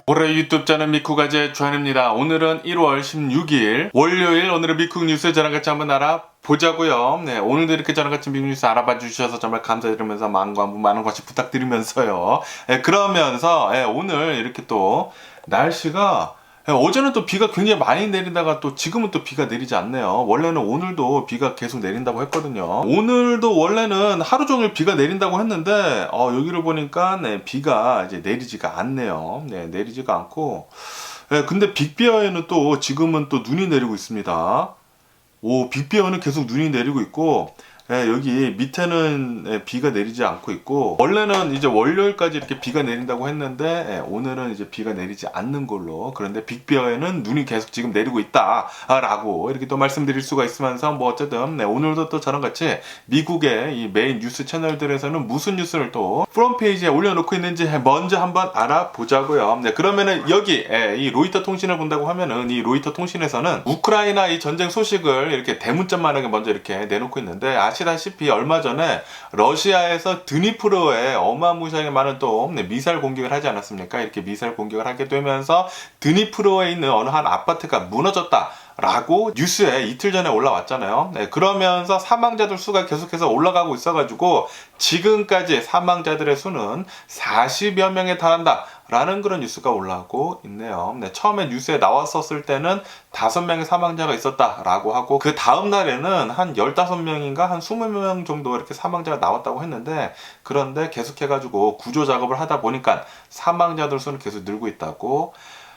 올해 유튜브 채널 미쿡아재 주한입니다. 오늘은 1월 16일 월요일, 오늘의 미쿡 뉴스 저랑 같이 한번 알아보자고요. 네, 오늘도 이렇게 저랑 같이 미국 뉴스 알아봐 주셔서 정말 감사드리면서 많은 관심 부탁드리면서요. 네, 그러면서 오늘 이렇게 또 날씨가 어제는 또 비가 굉장히 많이 내리다가 또 지금은 또 비가 내리지 않네요. 원래는 오늘도 비가 계속 내린다고 했거든요. 오늘도 원래는 하루 종일 비가 내린다고 했는데 여기를 보니까 비가 이제 내리지가 않네요. 네, 내리지가 않고 근데 빅베어에는 또 지금은 또 눈이 내리고 있습니다. 빅베어는 계속 눈이 내리고 있고 여기 밑에는 비가 내리지 않고 있고, 원래는 이제 월요일까지 이렇게 비가 내린다고 했는데 오늘은 이제 비가 내리지 않는 걸로. 그런데 빅베어에는 눈이 계속 지금 내리고 있다라고 이렇게 또 말씀드릴 수가 있으면서, 뭐 어쨌든 오늘도 또 저랑 같이 미국의 이 메인 뉴스 채널들에서는 무슨 뉴스를 또 프론페이지에 올려놓고 있는지 먼저 한번 알아보자고요. 네, 그러면은 여기 이 로이터 통신을 본다고 하면은, 이 로이터 통신에서는 우크라이나 이 전쟁 소식을 이렇게 대문짝만하게 먼저 이렇게 내놓고 있는데, 아시다시피 얼마 전에 러시아에서 드니프로에 어마무시하게 많은 또 미사일 공격을 하지 않았습니까? 이렇게 미사일 공격을 하게 되면서 드니프로에 있는 어느 한 아파트가 무너졌다 라고 뉴스에 이틀 전에 올라왔잖아요. 네, 그러면서 사망자들 수가 계속해서 올라가고 있어가지고 지금까지 사망자들의 수는 40여 명에 달한다 라는 그런 뉴스가 올라오고 있네요. 네, 처음에 뉴스에 나왔었을 때는 5명의 사망자가 있었다라고 하고, 그 다음 날에는 한 15명인가 한 20명 정도 이렇게 사망자가 나왔다고 했는데, 그런데 계속해가지고 구조 작업을 하다 보니까 사망자들 수는 계속 늘고 있다고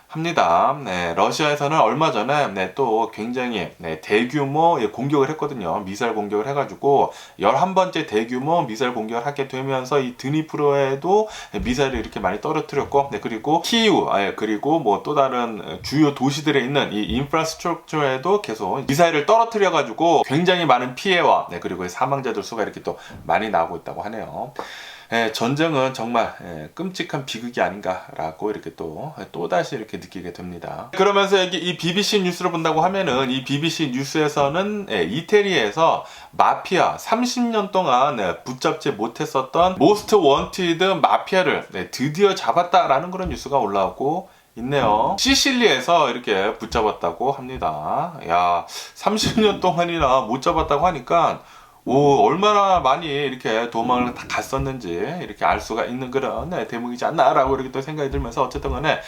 합니다. 네, 러시아에서는 얼마 전에 또 굉장히 대규모 공격을 했거든요. 미사일 공격을 해가지고 11번째 대규모 미사일 공격을 하게 되면서 이 드니프로에도 미사일을 이렇게 많이 떨어뜨렸고, 그리고 키이우, 그리고 뭐 또 다른 주요 도시들에 있는 이 인프라스트럭처에도 계속 미사일을 떨어뜨려가지고 굉장히 많은 피해와 그리고 사망자들 수가 이렇게 또 많이 나오고 있다고 하네요. 전쟁은 정말 끔찍한 비극이 아닌가라고 이렇게 또다시 이렇게 느끼게 됩니다. 그러면서 여기 이 BBC 뉴스를 본다고 하면은, 이 BBC 뉴스에서는 이태리에서 마피아 30년 동안 붙잡지 못했었던 모스트 원티드 마피아를 드디어 잡았다라는 그런 뉴스가 올라오고 있네요. 시실리에서 이렇게 붙잡았다고 합니다. 야, 30년 동안이나 못 잡았다고 하니까 얼마나 많이 이렇게 도망을 다 갔었는지 이렇게 알 수가 있는 그런 대목이지 않나라고 이렇게 또 생각이 들면서, 어쨌든 간에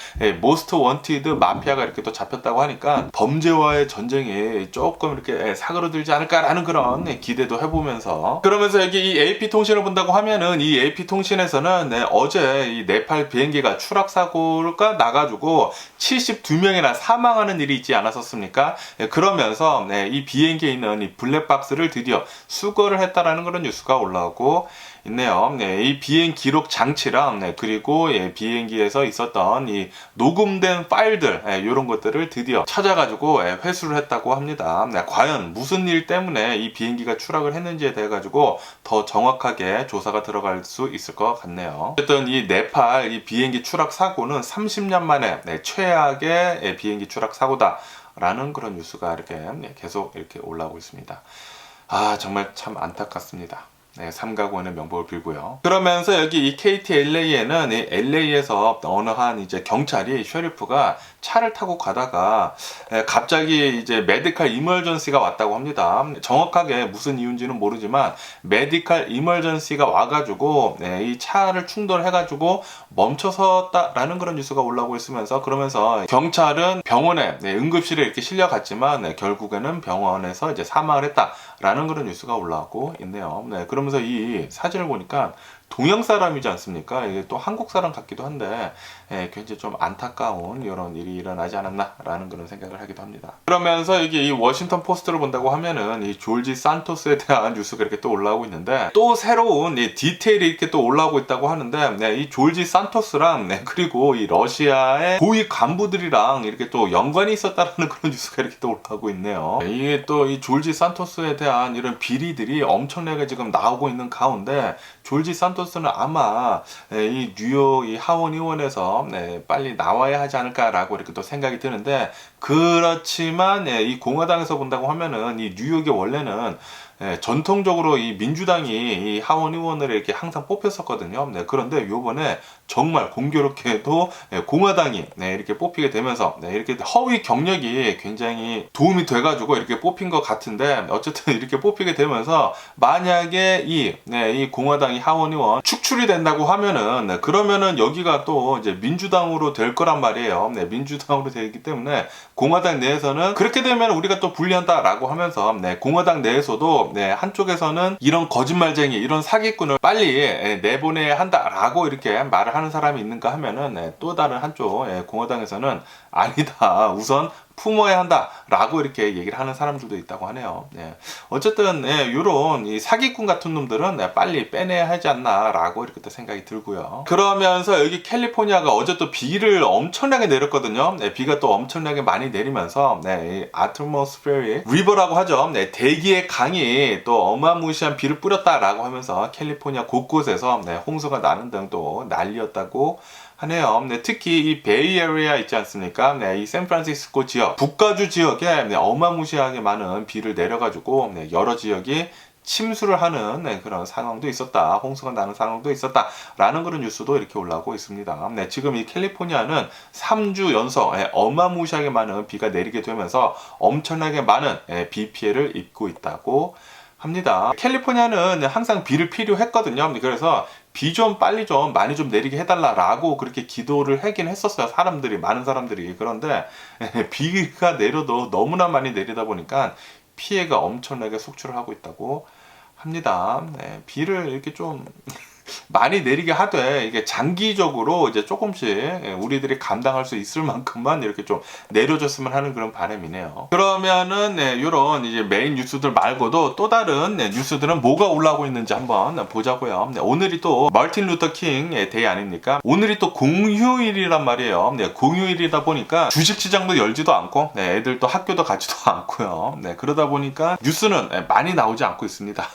모스트 원티드 마피아가 이렇게 또 잡혔다고 하니까 범죄와의 전쟁이 조금 이렇게 사그러들지 않을까라는 그런 기대도 해보면서, 그러면서 여기 이 AP통신을 본다고 하면은, 이 AP통신에서는 어제 이 네팔 비행기가 추락사고가 나가지고 72명이나 사망하는 일이 있지 않았었습니까? 그러면서 이 비행기에 있는 이 블랙박스를 드디어 수거를 했다라는 그런 뉴스가 올라오고 있네요. 이 비행 기록 장치랑 그리고 비행기에서 있었던 이 녹음된 파일들, 이런 것들을 드디어 찾아가지고 회수를 했다고 합니다. 과연 무슨 일 때문에 이 비행기가 추락을 했는지에 대해 가지고 더 정확하게 조사가 들어갈 수 있을 것 같네요. 어쨌든 이 네팔 이 비행기 추락 사고는 30년 만에 최악의 비행기 추락 사고다라는 그런 뉴스가 이렇게 계속 이렇게 올라오고 있습니다. 정말 참 안타깝습니다. 삼가구원의 명복을 빌고요. 그러면서 여기 이 KTLA에는 이 LA에서 어느 한 이제 경찰이, 셰리프가 차를 타고 가다가 갑자기 이제 메디컬 이멀전시가 왔다고 합니다. 정확하게 무슨 이유인지는 모르지만 메디컬 이멀전시가 와가지고 이 차를 충돌해가지고 멈춰섰다라는 그런 뉴스가 올라오고 있으면서, 그러면서 경찰은 병원에 응급실에 이렇게 실려갔지만 결국에는 병원에서 이제 사망을 했다라는 그런 뉴스가 올라오고 있네요. 그러면서 이 사진을 보니까 동양 사람이지 않습니까? 이게 또 한국 사람 같기도 한데 굉장히 좀 안타까운 이런 일이 일어나지 않았나라는 그런 생각을 하기도 합니다. 그러면서 여기 이 워싱턴 포스트를 본다고 하면은 이 졸지 산토스에 대한 뉴스가 이렇게 또 올라오고 있는데, 또 새로운 이 디테일이 이렇게 또 올라오고 있다고 하는데, 이 졸지 산토스랑 그리고 이 러시아의 고위 간부들이랑 이렇게 또 연관이 있었다라는 그런 뉴스가 이렇게 또 올라오고 있네요. 이게 또 이 졸지 산토스에 대한 이런 비리들이 엄청나게 지금 나오고 있는 가운데, 졸지 산토스는 아마 이 뉴욕 이 하원 의원에서 빨리 나와야 하지 않을까라고 이렇게 또 생각이 드는데, 그렇지만 이 공화당에서 본다고 하면은 이 뉴욕이 원래는 전통적으로 이 민주당이 이 하원 의원을 이렇게 항상 뽑혔었거든요. 그런데 요번에 정말 공교롭게도 공화당이 이렇게 뽑히게 되면서 이렇게 허위 경력이 굉장히 도움이 돼가지고 이렇게 뽑힌 것 같은데, 어쨌든 이렇게 뽑히게 되면서 만약에 이 공화당이 하원 의원 축출이 된다고 하면은, 그러면은 여기가 또 이제 민주당으로 될 거란 말이에요. 민주당으로 되기 때문에 공화당 내에서는 그렇게 되면 우리가 또 불리한다라고 하면서 공화당 내에서도 한쪽에서는 이런 거짓말쟁이, 이런 사기꾼을 빨리 내보내야 한다라고 이렇게 말을 하는 사람이 있는가 하면은, 또 다른 한쪽 공화당에서는 아니다, 우선 품어야 한다라고 이렇게 얘기를 하는 사람들도 있다고 하네요. 어쨌든 이런 이 사기꾼 같은 놈들은 빨리 빼내야 하지 않나라고 이렇게 또 생각이 들고요. 그러면서 여기 캘리포니아가 어제 또 비를 엄청나게 내렸거든요. 비가 또 엄청나게 많이 내리면서 이 아트모스페어릭 리버라고 하죠. 대기의 강이 또 어마무시한 비를 뿌렸다라고 하면서 캘리포니아 곳곳에서 홍수가 나는 등 또 난리였다고 하네요. 특히 이 베이 에리아 있지 않습니까? 이 샌프란시스코 지역, 북가주 지역에 어마무시하게 많은 비를 내려가지고 여러 지역이 침수를 하는 그런 상황도 있었다, 홍수가 나는 상황도 있었다라는 그런 뉴스도 이렇게 올라오고 있습니다. 지금 이 캘리포니아는 3주 연속 어마무시하게 많은 비가 내리게 되면서 엄청나게 많은 비 피해를 입고 있다고 합니다. 캘리포니아는 항상 비를 필요했거든요. 그래서 비 좀 빨리 좀 많이 좀 내리게 해달라라고 그렇게 기도를 하긴 했었어요. 많은 사람들이. 그런데 비가 내려도 너무나 많이 내리다 보니까 피해가 엄청나게 속출을 하고 있다고 합니다. 비를 이렇게 좀 많이 내리게 하되, 이게 장기적으로 이제 조금씩 우리들이 감당할 수 있을 만큼만 이렇게 좀 내려줬으면 하는 그런 바람이네요. 그러면은 이런 이제 메인 뉴스들 말고도 또 다른 뉴스들은 뭐가 올라오고 있는지 한번 보자고요. 오늘이 또 마틴 루터 킹 데이 아닙니까? 오늘이 또 공휴일이란 말이에요. 공휴일이다 보니까 주식시장도 열지도 않고 애들 또 학교도 가지도 않고요. 그러다 보니까 뉴스는 많이 나오지 않고 있습니다.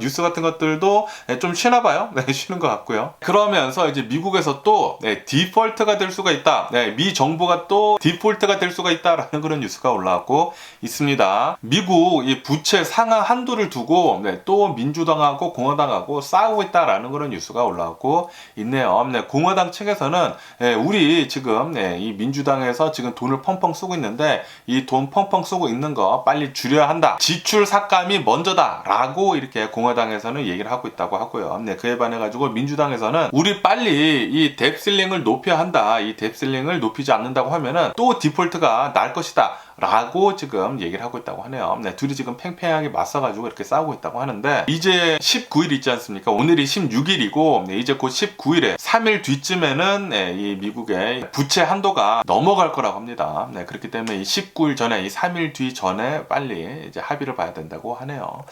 뉴스 같은 것들도 좀 쉬나 봐요. 쉬는 것 같고요. 그러면서 이제 미국에서 또 디폴트가 될 수가 있다. 미 정부가 또 디폴트가 될 수가 있다라는 그런 뉴스가 올라오고 있습니다. 미국 이 부채 상하 한도를 두고 또 민주당하고 공화당하고 싸우고 있다라는 그런 뉴스가 올라오고 있네요. 공화당 측에서는 우리 지금 이 민주당에서 지금 돈을 펑펑 쓰고 있는데, 이 돈 펑펑 쓰고 있는 거 빨리 줄여야 한다. 지출 삭감이 먼저다라고 이렇게 공화당에서는 얘기를 하고 있다고 하고요. 그에 반해 가지고 민주당에서는 우리 빨리 이 뎁슬링을 높여야 한다. 이 뎁슬링을 높이지 않는다고 하면은 또 디폴트가 날 것이다 라고 지금 얘기를 하고 있다고 하네요. 둘이 지금 팽팽하게 맞서가지고 이렇게 싸우고 있다고 하는데, 이제 19일 있지 않습니까? 오늘이 16일이고 이제 곧 19일에 3일 뒤쯤에는 이 미국의 부채 한도가 넘어갈 거라고 합니다. 그렇기 때문에 이 19일 전에, 이 3일 뒤 전에 빨리 이제 합의를 봐야 된다고 하네요.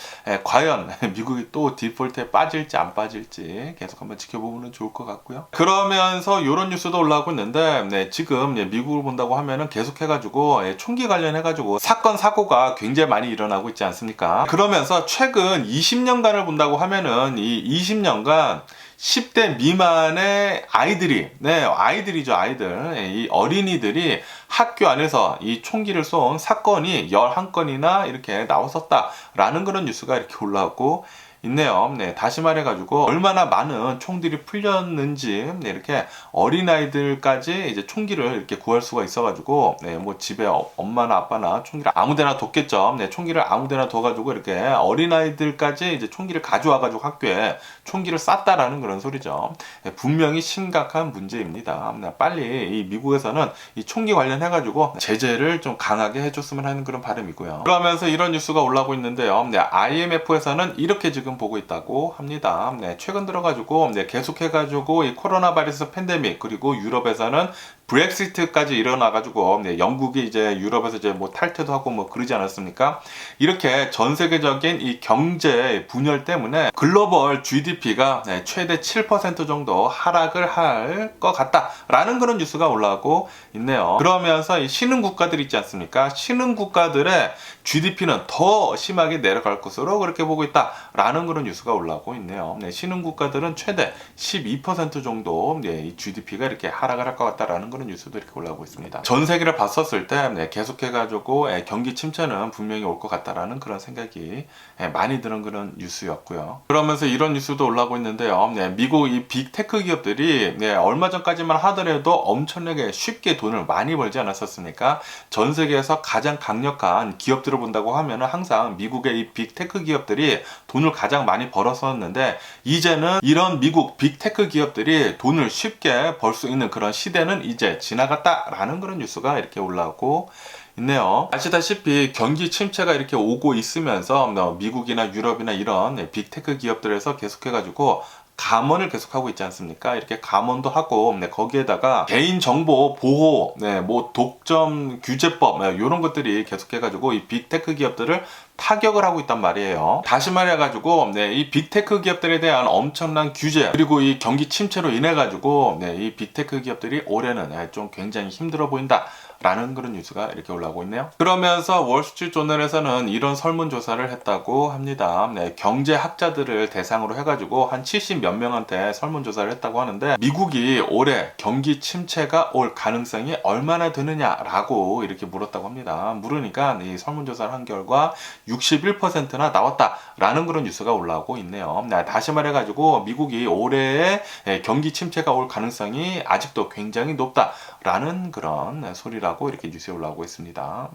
과연 미국이 또 디폴트에 빠질지 안 빠질지 계속 한번 지켜보면 좋을 것 같고요. 그러면서 이런 뉴스도 올라오고 있는데, 지금 미국을 본다고 하면은 계속해가지고 총기 관련해가지고 사건 사고가 굉장히 많이 일어나고 있지 않습니까? 그러면서 최근 20년간을 본다고 하면은 이 20년간 10대 미만의 아이들이, 아이들이죠, 아이들. 이 어린이들이 학교 안에서 이 총기를 쏜 사건이 11건이나 이렇게 나왔었다라는 그런 뉴스가 이렇게 올라오고 있네요. 다시 말해가지고 얼마나 많은 총들이 풀렸는지, 이렇게 어린아이들까지 이제 총기를 이렇게 구할 수가 있어가지고, 뭐 집에 엄마나 아빠나 총기를 아무데나 뒀겠죠. 총기를 아무데나 둬가지고 이렇게 어린아이들까지 이제 총기를 가져와가지고 학교에 총기를 쐈다라는 그런 소리죠. 분명히 심각한 문제입니다. 빨리 이 미국에서는 이 총기 관련해가지고 제재를 좀 강하게 해줬으면 하는 그런 바람이고요. 그러면서 이런 뉴스가 올라오고 있는데요. IMF에서는 이렇게 지금 보고 있다고 합니다. 최근 들어가지고 계속해가지고 이 코로나 바이러스 팬데믹, 그리고 유럽에서는 브렉시트까지 일어나가지고 영국이 이제 유럽에서 이제 뭐 탈퇴도 하고 뭐 그러지 않았습니까? 이렇게 전 세계적인 이 경제 분열 때문에 글로벌 GDP가 최대 7% 정도 하락을 할 것 같다라는 그런 뉴스가 올라오고 있네요. 그러면서 이 신흥 국가들 있지 않습니까? 신흥 국가들의 GDP는 더 심하게 내려갈 것으로 그렇게 보고 있다라는 그런 뉴스가 올라오고 있네요. 신흥 국가들은 최대 12% 정도 이 GDP가 이렇게 하락을 할 것 같다라는 그런 그런 뉴스도 이렇게 올라오고 있습니다. 전 세계를 봤었을 때 계속해가지고 경기 침체는 분명히 올 것 같다라는 그런 생각이 많이 드는 그런 뉴스였고요. 그러면서 이런 뉴스도 올라오고 있는데요. 미국 이 빅테크 기업들이 얼마 전까지만 하더라도 엄청나게 쉽게 돈을 많이 벌지 않았었습니까? 전 세계에서 가장 강력한 기업들을 본다고 하면은 항상 미국의 이 빅테크 기업들이 돈을 가장 많이 벌었었는데, 이제는 이런 미국 빅테크 기업들이 돈을 쉽게 벌 수 있는 그런 시대는 이제 지나갔다라는 그런 뉴스가 이렇게 올라오고 있네요. 아시다시피 경기 침체가 이렇게 오고 있으면서 미국이나 유럽이나 이런 빅테크 기업들에서 계속해가지고 감원을 계속하고 있지 않습니까? 이렇게 감원도 하고, 거기에다가 개인정보 보호, 뭐 독점 규제법, 이런 것들이 계속해가지고 이 빅테크 기업들을 타격을 하고 있단 말이에요. 다시 말해가지고, 이 빅테크 기업들에 대한 엄청난 규제, 그리고 이 경기 침체로 인해가지고, 이 빅테크 기업들이 올해는 좀 굉장히 힘들어 보인다 라는 그런 뉴스가 이렇게 올라오고 있네요. 그러면서 월스트리트조널에서는 이런 설문조사를 했다고 합니다. 경제학자들을 대상으로 해가지고 한 70 몇 명한테 설문조사를 했다고 하는데, 미국이 올해 경기 침체가 올 가능성이 얼마나 되느냐라고 이렇게 물었다고 합니다. 물으니까 이 설문조사를 한 결과 61%나 나왔다라는 그런 뉴스가 올라오고 있네요. 다시 말해가지고 미국이 올해에 경기 침체가 올 가능성이 아직도 굉장히 높다라는 그런 소리라고 이렇게 뉴스에 올라오고 있습니다.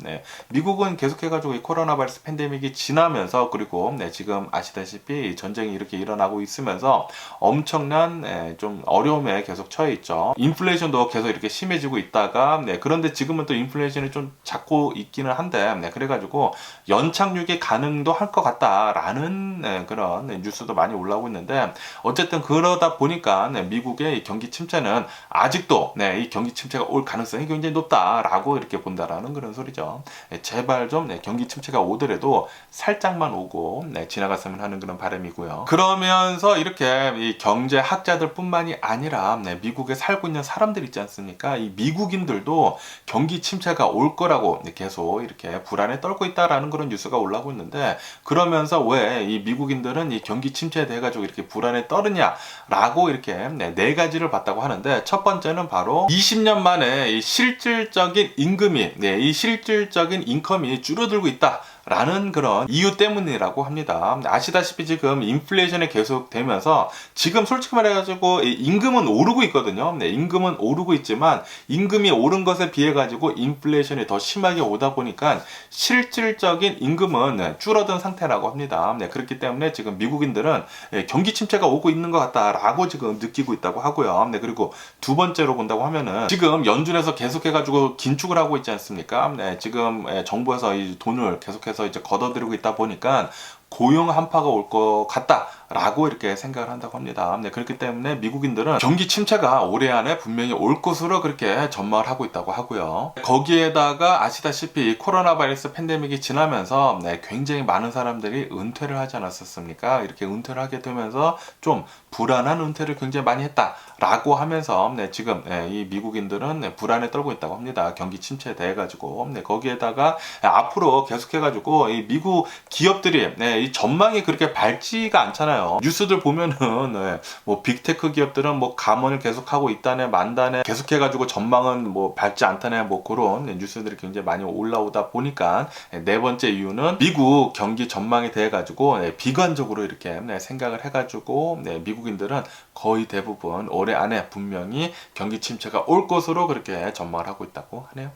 미국은 계속해가지고 이 코로나 바이러스 팬데믹이 지나면서, 그리고 지금 아시다시피 전쟁이 이렇게 일어나고 있으면서 엄청난 좀 어려움에 계속 처해 있죠. 인플레이션도 계속 이렇게 심해지고 있다가, 그런데 지금은 또 인플레이션이 좀 잡고 있기는 한데, 그래가지고 연착륙이 가능도 할 것 같다라는 그런 뉴스도 많이 올라오고 있는데, 어쨌든 그러다 보니까 미국의 경기 침체는 아직도 이 경기 침체가 올 가능성이 굉장히 높다라고 이렇게 본다라는 그런 소리죠. 제발 좀 경기 침체가 오더라도 살짝만 오고 지나갔으면 하는 그런 바람이고요. 그러면서 이렇게 이 경제학자들 뿐만이 아니라 미국에 살고 있는 사람들 있지 않습니까? 이 미국인들도 경기 침체가 올 거라고 계속 이렇게 불안에 떨고 있다라는 그런 뉴스가 올라오고 있는데, 그러면서 왜 이 미국인들은 이 경기 침체에 대해 가지고 이렇게 불안에 떨느냐라고 이렇게 네 가지를 봤다고 하는데, 첫 번째는 바로 20년 만에 이 실질적인 임금이, 이 실질적인 인컴이 줄어들고 있다 라는 그런 이유 때문이라고 합니다. 아시다시피 지금 인플레이션이 계속 되면서 지금 솔직히 말해가지고 임금은 오르고 있거든요. 임금은 오르고 있지만 임금이 오른 것에 비해 가지고 인플레이션이 더 심하게 오다 보니까 실질적인 임금은 줄어든 상태라고 합니다. 그렇기 때문에 지금 미국인들은 경기 침체가 오고 있는 것 같다라고 지금 느끼고 있다고 하고요. 그리고 두 번째로 본다고 하면은 지금 연준에서 계속해가지고 긴축을 하고 있지 않습니까? 지금 정부에서 이 돈을 계속해서 이제 걷어들이고 있다 보니까 고용 한파가 올 것 같다라고 이렇게 생각을 한다고 합니다. 그렇기 때문에 미국인들은 경기 침체가 올해 안에 분명히 올 것으로 그렇게 전망을 하고 있다고 하고요. 거기에다가 아시다시피 코로나 바이러스 팬데믹이 지나면서 굉장히 많은 사람들이 은퇴를 하지 않았었습니까? 이렇게 은퇴를 하게 되면서 좀 불안한 은퇴를 굉장히 많이 했다라고 하면서 지금 이 미국인들은 불안에 떨고 있다고 합니다. 경기 침체에 대해 가지고. 거기에다가 앞으로 계속해가지고 이 미국 기업들이 이 전망이 그렇게 밝지가 않잖아요. 뉴스들 보면은 뭐 빅테크 기업들은 뭐 감원을 계속하고 있다네 만다네, 계속해가지고 전망은 뭐 밝지 않다네, 뭐 그런 뉴스들이 굉장히 많이 올라오다 보니까 네 번째 이유는 미국 경기 전망에 대해 가지고 비관적으로 이렇게 생각을 해가지고 미국인들은 거의 대부분 올해 안에 분명히 경기 침체가 올 것으로 그렇게 전망을 하고 있다고 하네요.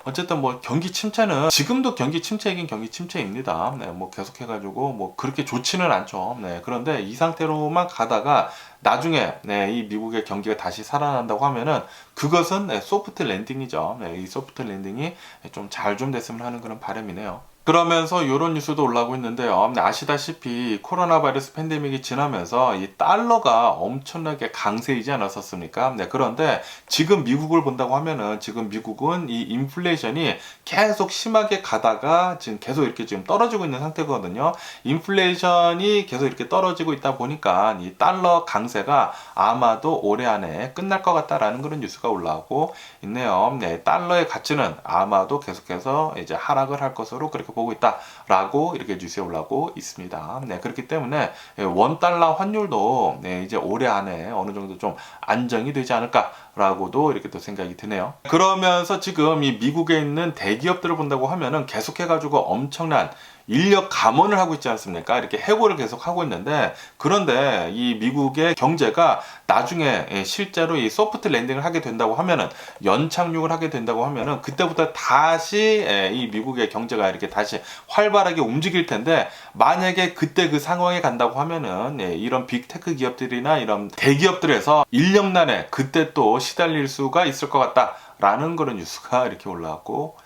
어쨌든 뭐 경기 침체는 지금도 경기 침체이긴 경기 침체입니다. 뭐 계속해가지고 뭐 그렇게 좋지는 않죠. 그런데 이 상태로만 가다가 나중에 이 미국의 경기가 다시 살아난다고 하면은 그것은 소프트 랜딩이죠. 이 소프트 랜딩이 좀 잘 좀 됐으면 하는 그런 바람이네요. 그러면서 이런 뉴스도 올라오고 있는데요. 아시다시피 코로나 바이러스 팬데믹이 지나면서 이 달러가 엄청나게 강세이지 않았었습니까? 그런데 지금 미국을 본다고 하면은 지금 미국은 이 인플레이션이 계속 심하게 가다가 지금 계속 이렇게 지금 떨어지고 있는 상태거든요. 인플레이션이 계속 이렇게 떨어지고 있다 보니까 이 달러 강세가 아마도 올해 안에 끝날 것 같다라는 그런 뉴스가 올라오고 있네요. 달러의 가치는 아마도 계속해서 이제 하락을 할 것으로 그렇게 보고 있다라고 이렇게 뉴스에 올라오고 있습니다. 네, 그렇기 때문에 원달러 환율도 네, 이제 올해 안에 어느 정도 좀 안정이 되지 않을까라고도 이렇게 또 생각이 드네요. 그러면서 지금 이 미국에 있는 대기업들을 본다고 하면은 계속해가지고 엄청난 인력 감원을 하고 있지 않습니까? 이렇게 해고를 계속 하고 있는데, 그런데 이 미국의 경제가 나중에 실제로 이 소프트 랜딩을 하게 된다고 하면은, 연착륙을 하게 된다고 하면은 그때부터 다시 이 미국의 경제가 이렇게 다시 활발하게 움직일 텐데, 만약에 그때 그 상황에 간다고 하면은 이런 빅테크 기업들이나 이런 대기업들에서 인력난에 그때 또 시달릴 수가 있을 것 같다라는 그런 뉴스가 이렇게 올라왔고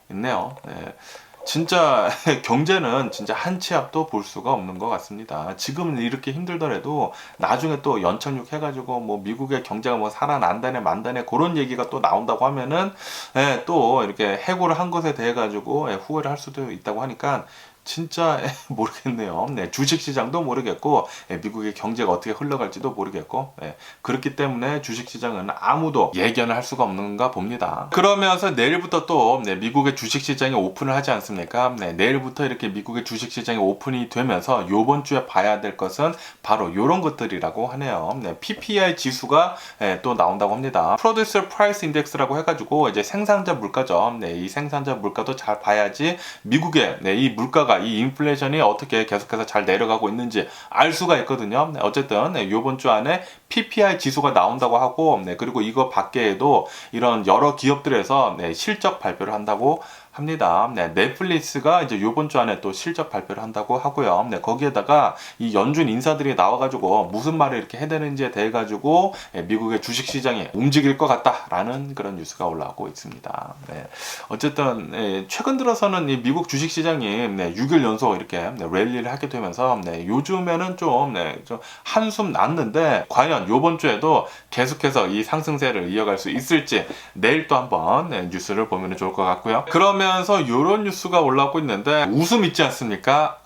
있네요. 네. 진짜 경제는 진짜 한 치 앞도 볼 수가 없는 것 같습니다. 지금은 이렇게 힘들더라도 나중에 또 연착륙 해가지고 뭐 미국의 경제가 뭐 살아난다네 만다네 그런 얘기가 또 나온다고 하면은 또 이렇게 해고를 한 것에 대해 가지고 후회를 할 수도 있다고 하니까 진짜 모르겠네요. 네, 주식시장도 모르겠고 미국의 경제가 어떻게 흘러갈지도 모르겠고 그렇기 때문에 주식시장은 아무도 예견을 할 수가 없는가 봅니다. 그러면서 내일부터 또 미국의 주식시장이 오픈을 하지 않습니까? 내일부터 이렇게 미국의 주식시장이 오픈이 되면서 이번 주에 봐야 될 것은 바로 이런 것들이라고 하네요. PPI 지수가 또 나온다고 합니다. Producer Price Index라고 해가지고 이제 생산자 물가죠. 이 생산자 물가도 잘 봐야지 미국의 이 물가가 이 인플레이션이 어떻게 계속해서 잘 내려가고 있는지 알 수가 있거든요. 어쨌든 이번 주 안에 PPI 지수가 나온다고 하고 그리고 이거 밖에도 이런 여러 기업들에서 실적 발표를 한다고 합니다. 넷플릭스가 이제 이번 주 안에 또 실적 발표를 한다고 하고요. 거기에다가 이 연준 인사들이 나와가지고 무슨 말을 이렇게 해야 되는지에 대해 가지고 미국의 주식시장이 움직일 것 같다라는 그런 뉴스가 올라오고 있습니다. 어쨌든 최근 들어서는 이 미국 주식시장이 6일 연속 이렇게 랠리를 하게 되면서 요즘에는 좀 한숨 났는데 과연 이번 주에도 계속해서 이 상승세를 이어갈 수 있을지 내일 또 한번 뉴스를 보면 좋을 것 같고요. 그러면서 이런 뉴스가 올라오고 있는데 웃음 있지 않습니까?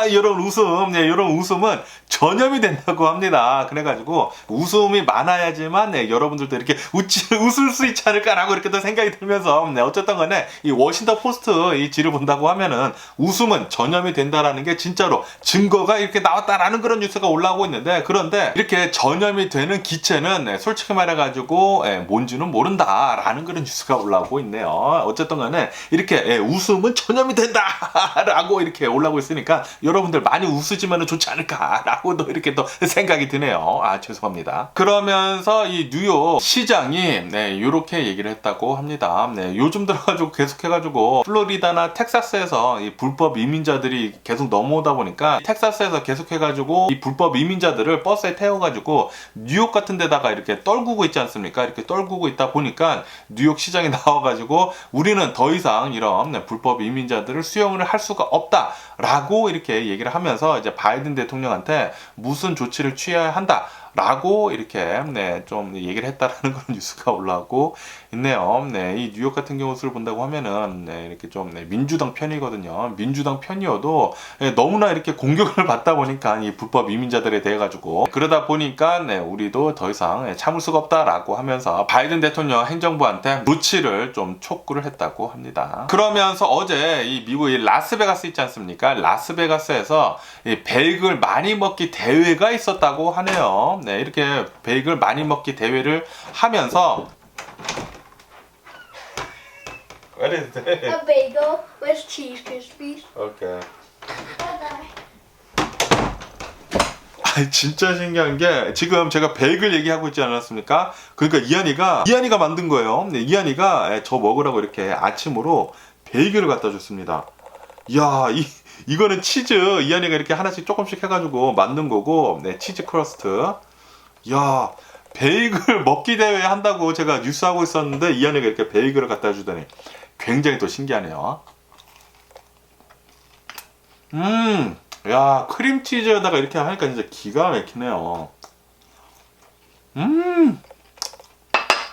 이런 웃음은 전염이 된다고 합니다. 그래가지고 웃음이 많아야지만 여러분들도 이렇게 웃을 수 있지 않을까라고 이렇게 또 생각이 들면서 어쨌든 간에 이 워싱턴 포스트 이 지를 본다고 하면은 웃음은 전염이 된다라는 게 진짜로 증거가 이렇게 나왔다라는 그런 뉴스가 올라오고 있는데, 그런데 이렇게 전염이 되는 기체는 솔직히 말해가지고 뭔지는 모른다라는 그런 뉴스가 올라오고 있네요. 어쨌든 간에 이렇게 웃음은 전염이 된다라고 이렇게 올라오고 있으니까 여러분들 많이 웃으시면 좋지 않을까라고도 이렇게 또 생각이 드네요. 죄송합니다. 그러면서 이 뉴욕 시장이 이렇게 얘기를 했다고 합니다. 요즘 들어가지고 계속해가지고 플로리다나 텍사스에서 이 불법 이민자들이 계속 넘어오다 보니까 텍사스에서 계속해가지고 이 불법 이민자들을 버스에 태워가지고 뉴욕 같은 데다가 이렇게 떨구고 있지 않습니까? 이렇게 떨구고 있다 보니까 뉴욕 시장이 나와가지고 우리는 더 이상 이런 불법 이민자들을 수용을 할 수가 없다라고 이렇게 얘기를 하면서 이제 바이든 대통령한테 무슨 조치를 취해야 한다 라고 이렇게 좀 얘기를 했다라는 그런 뉴스가 올라오고 있네요. 이 뉴욕 같은 경우를 본다고 하면은 이렇게 좀 민주당 편이거든요. 민주당 편이어도 너무나 이렇게 공격을 받다 보니까 이 불법 이민자들에 대해 가지고 그러다 보니까 우리도 더 이상 참을 수가 없다라고 하면서 바이든 대통령 행정부한테 조치를 좀 촉구를 했다고 합니다. 그러면서 어제 이 미국의 라스베가스 있지 않습니까? 라스베가스에서 이 베이글 많이 먹기 대회가 있었다고 하네요. 이렇게 베이글 많이 먹기 대회를 하면서 What is that? A bagel with cheese crispies. Okay. Bye-bye. 진짜 신기한 게 지금 제가 베이글 얘기하고 있지 않았습니까? 그러니까 이한이가 만든 거예요. 이한이가 저 먹으라고 이렇게 아침으로 베이글을 갖다 줬습니다. 이야, 이거는 치즈 이한이가 이렇게 하나씩 조금씩 해가지고 만든 거고, 치즈 크러스트. 야, 베이글 먹기 대회 한다고 제가 뉴스 하고 있었는데 이한이가 이렇게 베이글을 갖다 주더니 굉장히 또 신기하네요. 야, 크림치즈에다가 이렇게 하니까 진짜 기가 막히네요.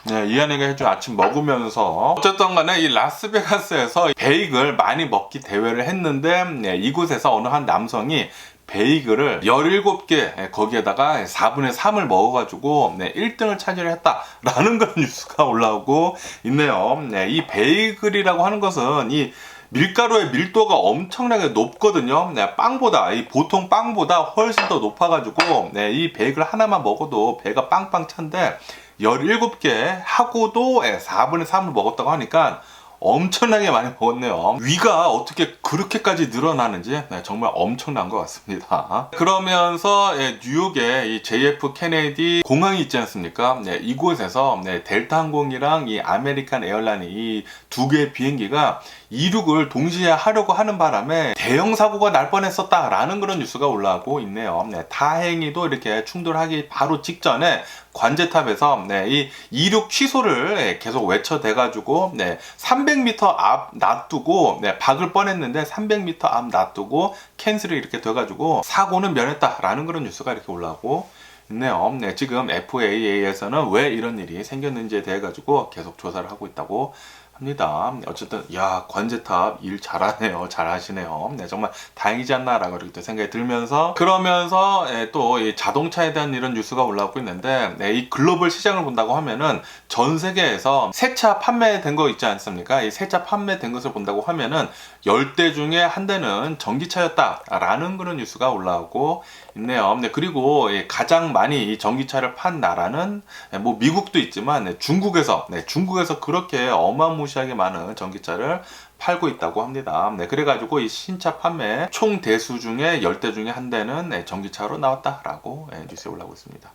이한이가 해준 아침 먹으면서 어쨌든 간에 이 라스베가스에서 베이글 많이 먹기 대회를 했는데 이곳에서 어느 한 남성이 베이글을 17개 거기에다가 4분의 3을 먹어가지고 1등을 차지를 했다라는 그런 뉴스가 올라오고 있네요. 이 베이글이라고 하는 것은 이 밀가루의 밀도가 엄청나게 높거든요. 네, 빵보다, 이 보통 빵보다 훨씬 더 높아가지고, 네, 이 베이글 하나만 먹어도 배가 빵빵 찬데, 17개 하고도 4분의 3을 먹었다고 하니까 엄청나게 많이 먹었네요. 위가 어떻게 그렇게까지 늘어나는지 정말 엄청난 것 같습니다. 그러면서 뉴욕에 이 JF 케네디 공항이 있지 않습니까? 이곳에서 델타 항공이랑 이 아메리칸 에어라인 이 두 개의 비행기가 이륙을 동시에 하려고 하는 바람에 대형 사고가 날 뻔했었다라는 그런 뉴스가 올라오고 있네요. 다행히도 이렇게 충돌하기 바로 직전에 관제탑에서 이 이륙 취소를 계속 외쳐대가지고 300m 앞 놔두고 박을 뻔했는데 300m 앞 놔두고 캔슬이 이렇게 돼가지고 사고는 면했다라는 그런 뉴스가 이렇게 올라오고 있네요. 지금 FAA에서는 왜 이런 일이 생겼는지에 대해 가지고 계속 조사를 하고 있다고 합니다. 어쨌든 관제탑 일 잘하네요. 잘하시네요. 정말 다행이지 않나라고 이렇게 생각이 들면서 그러면서 또 이 자동차에 대한 이런 뉴스가 올라오고 있는데 이 글로벌 시장을 본다고 하면은 전 세계에서 새 차 판매된 거 있지 않습니까? 이 새 차 판매된 것을 본다고 하면은 10대 중에 한 대는 전기차였다라는 그런 뉴스가 올라오고 있네요. 그리고 가장 많이 이 전기차를 판 나라는 뭐 미국도 있지만 중국에서 그렇게 어마무시하게 많은 전기차를 팔고 있다고 합니다. 그래가지고 이 신차 판매 총 대수 중에 10대 중에 한 대는 전기차로 나왔다라고 뉴스에 올라오고 있습니다.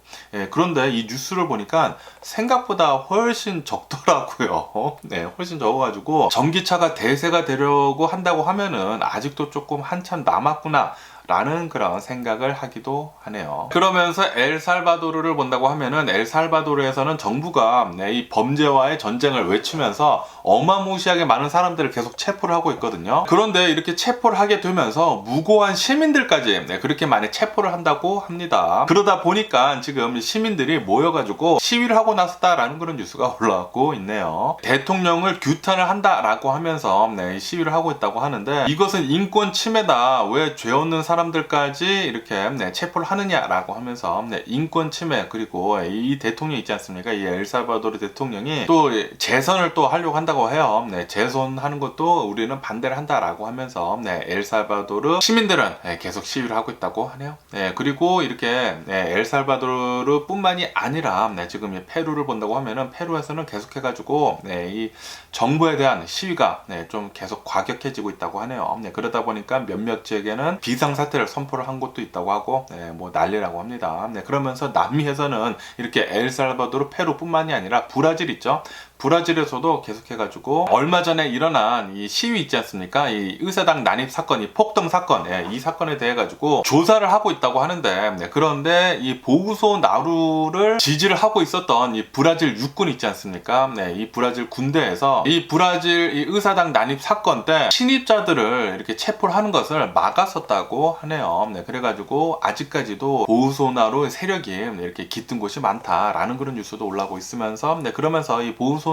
그런데 이 뉴스를 보니까 생각보다 훨씬 적더라고요. 훨씬 적어가지고 전기차가 대세가 되려고 한다고 하면은 아직도 조금 한참 남았구나 라는 그런 생각을 하기도 하네요. 그러면서 엘살바도르를 본다고 하면은 엘살바도르에서는 정부가 이 범죄와의 전쟁을 외치면서 어마무시하게 많은 사람들을 계속 체포를 하고 있거든요. 그런데 이렇게 체포를 하게 되면서 무고한 시민들까지 그렇게 많이 체포를 한다고 합니다. 그러다 보니까 지금 시민들이 모여가지고 시위를 하고 나섰다라는 그런 뉴스가 올라오고 있네요. 대통령을 규탄을 한다라고 하면서 시위를 하고 있다고 하는데 이것은 인권 침해다. 왜 죄 없는 사람들까지 이렇게 체포를 하느냐라고 하면서 인권 침해 그리고 이 대통령 있지 않습니까? 이 엘살바도르 대통령이 또 재선을 또 하려고 한다고 해요. 재선하는 것도 우리는 반대를 한다라고 하면서 엘살바도르 시민들은 계속 시위를 하고 있다고 하네요. 그리고 이렇게 엘살바도르 뿐만이 아니라 지금 이 페루를 본다고 하면은 페루에서는 계속해가지고 이 정부에 대한 시위가 좀 계속 과격해지고 있다고 하네요. 그러다 보니까 몇몇 지역에는 비상사태를 선포를 한 곳도 있다고 하고 뭐 난리라고 합니다. 그러면서 남미에서는 이렇게 엘살바도르, 페루뿐만이 아니라 브라질 있죠. 브라질에서도 계속해가지고 얼마 전에 일어난 이 시위 있지 않습니까? 이 의사당 난입 사건, 이 폭동 사건, 이 사건에 대해 가지고 조사를 하고 있다고 하는데 그런데 이 보우소 나루를 지지를 하고 있었던 이 브라질 육군 있지 않습니까? 이 브라질 군대에서 이 브라질 이 의사당 난입 사건 때 신입자들을 이렇게 체포를 하는 것을 막았었다고 하네요. 그래가지고 아직까지도 보우소나루 세력이 이렇게 깃든 곳이 많다라는 그런 뉴스도 올라오고 있으면서 그러면서 이 보우소나루가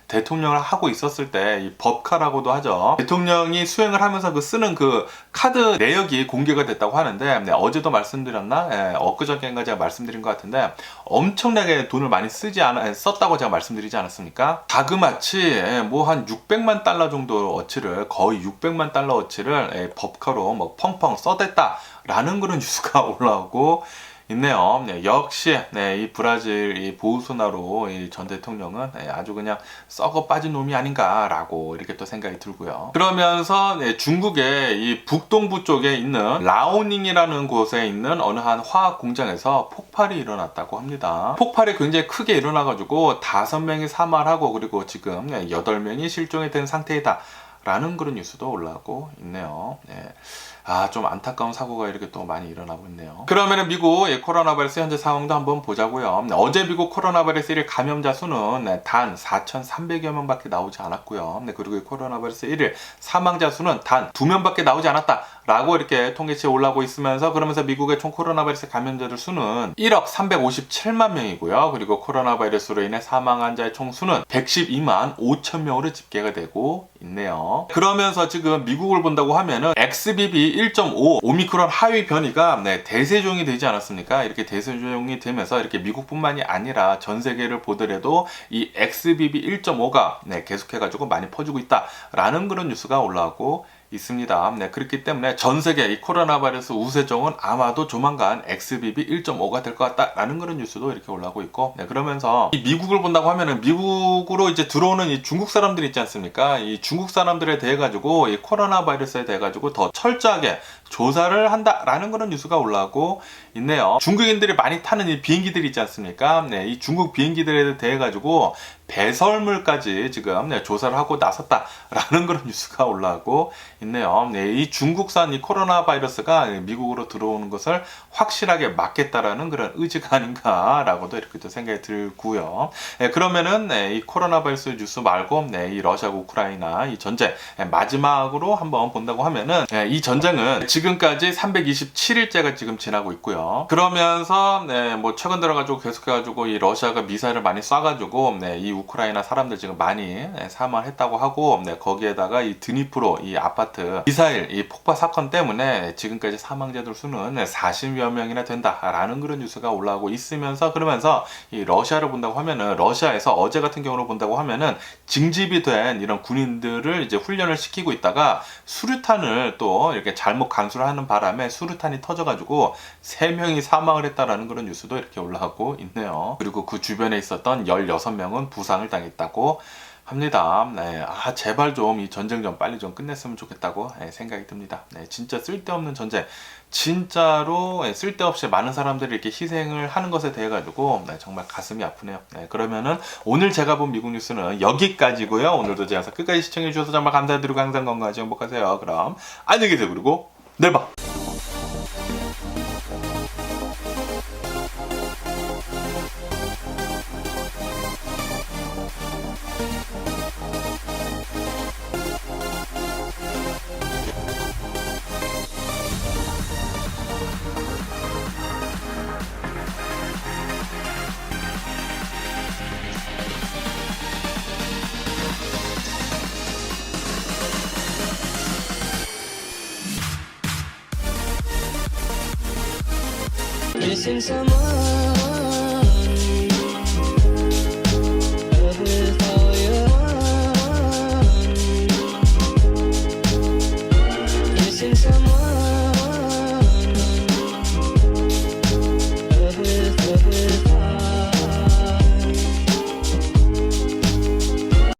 대통령을 하고 있었을 때 이 법카라고도 하죠. 대통령이 수행을 하면서 쓰는 그 카드 내역이 공개가 됐다고 하는데 어제도 말씀드렸나? 엊그저께인가 제가 말씀드린 것 같은데 엄청나게 돈을 많이 썼다고 제가 말씀드리지 않았습니까? 자그마치 뭐 한 600만 달러 정도 어치를 거의 600만 달러 어치를 법카로 뭐 펑펑 써댔다라는 그런 뉴스가 올라오고 있네요. 역시 이 브라질 이 보우소나루 전 대통령은 아주 그냥 썩어 빠진 놈이 아닌가라고 이렇게 또 생각이 들고요. 그러면서 중국의 이 북동부 쪽에 있는 라오닝이라는 곳에 있는 어느 한 화학 공장에서 폭발이 일어났다고 합니다. 폭발이 굉장히 크게 일어나가지고 5명이 사망하고 그리고 지금 8명이 실종이 된 상태이다. 라는 그런 뉴스도 올라오고 있네요. 좀 안타까운 사고가 이렇게 또 많이 일어나고 있네요. 그러면은 미국 코로나 바이러스 현재 상황도 한번 보자고요. 어제 미국 코로나 바이러스 1일 감염자 수는 단 4,300여 명밖에 나오지 않았고요. 그리고 이 코로나 바이러스 1일 사망자 수는 단 2명밖에 나오지 않았다. 라고 이렇게 통계치에 올라오고 있으면서 그러면서 미국의 총 코로나 바이러스 감염자들 수는 1억 357만 명이고요. 그리고 코로나 바이러스로 인해 사망한 자의 총 수는 112만 5천 명으로 집계가 되고 있네요. 그러면서 지금 미국을 본다고 하면은 XBB XBB.1.5 오미크론 하위 변이가 대세종이 되지 않았습니까? 이렇게 대세종이 되면서 이렇게 미국뿐만이 아니라 전 세계를 보더라도 이 XBB.1.5가 계속해가지고 많이 퍼지고 있다라는 그런 뉴스가 올라오고 있습니다. 그렇기 때문에 전 세계 이 코로나 바이러스 우세종은 아마도 조만간 XBB.1.5가 될 것 같다라는 그런 뉴스도 이렇게 올라오고 있고, 그러면서 이 미국을 본다고 하면은 미국으로 이제 들어오는 이 중국 사람들 있지 않습니까? 이 중국 사람들에 대해 가지고 이 코로나 바이러스에 대해 가지고 더 철저하게 조사를 한다라는 그런 뉴스가 올라오고 있네요. 중국인들이 많이 타는 이 비행기들이 있지 않습니까? 이 중국 비행기들에 대해 가지고 배설물까지 지금 조사를 하고 나섰다라는 그런 뉴스가 올라오고 있네요. 이 중국산 이 코로나 바이러스가 미국으로 들어오는 것을 확실하게 막겠다라는 그런 의지가 아닌가라고도 이렇게 또 생각이 들고요. 그러면은 이 코로나 바이러스 뉴스 말고 이 러시아하고 우크라이나 이 전쟁 마지막으로 한번 본다고 하면은 이 전쟁은 지금까지 327일째가 지금 지나고 있고요. 그러면서 뭐 최근 들어가지고 계속해가지고 이 러시아가 미사일을 많이 쏴가지고 이 우크라이나 사람들 지금 많이 사망했다고 하고, 거기에다가 이 드니프로 이 아파트 미사일 이 폭파 사건 때문에 지금까지 사망자들 수는 40여 명이나 된다라는 그런 뉴스가 올라오고 있으면서, 그러면서 이 러시아를 본다고 하면은 러시아에서 어제 같은 경우로 본다고 하면은 징집이 된 이런 군인들을 이제 훈련을 시키고 있다가 수류탄을 또 이렇게 잘못 간수를 하는 바람에 수류탄이 터져가지고 3명이 사망을 했다라는 그런 뉴스도 이렇게 올라오고 있네요. 그리고 그 주변에 있었던 16명은 부상을 당했다고 합니다. 제발 좀 이 전쟁 좀 빨리 좀 끝냈으면 좋겠다고 생각이 듭니다. 진짜 쓸데없는 전쟁, 진짜로 쓸데없이 많은 사람들이 이렇게 희생을 하는 것에 대해 가지고 정말 가슴이 아프네요. 그러면은 오늘 제가 본 미국 뉴스는 여기까지고요. 오늘도 제가 끝까지 시청해 주셔서 정말 감사드리고 항상 건강하시 행복하세요. 그럼 안녕히 계세요. 그리고 내일 봐. Missing someone